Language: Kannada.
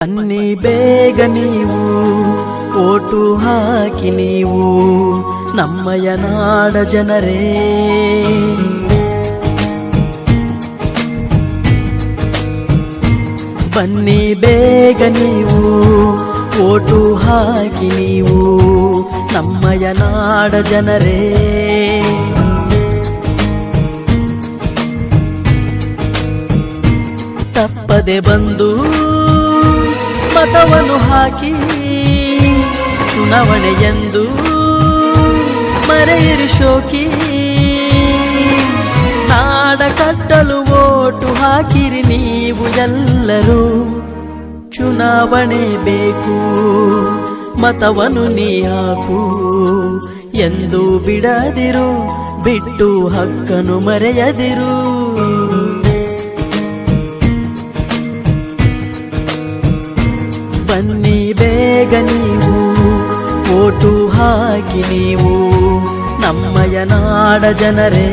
ಬನ್ನಿ ಬೇಗ ನೀವು ಓಟು ಹಾಕಿ ನೀವು ನಮ್ಮಯ ನಾಡ ಜನರೇ. ಬನ್ನಿ ಬೇಗ ನೀವು ಓಟು ಹಾಕಿ ನೀವು ನಮ್ಮಯ ನಾಡ ಜನರೇ. ತಪ್ಪದೆ ಬಂದು ಮತವನ್ನು ಹಾಕಿ ಚುನಾವಣೆಯೆಂದು ಮರೆಯಿರಿ ಶೋಕಿ. ನಾಡ ಕಟ್ಟಲು ಓಟು ಹಾಕಿರಿ ನೀವು ಎಲ್ಲರೂ. ಚುನಾವಣೆ ಬೇಕು ಮತವನ್ನು ನೀ ಹಾಕು ಎಂದು ಬಿಡದಿರು, ಬಿಟ್ಟು ಹಕ್ಕನ್ನು ಮರೆಯದಿರು. ಬನ್ನಿ ಬೇಗ ನೀವು ಓಟು ಹಾಕಿ ನೀವು ನಮ್ಮಯ ನಾಡ ಜನರೇ.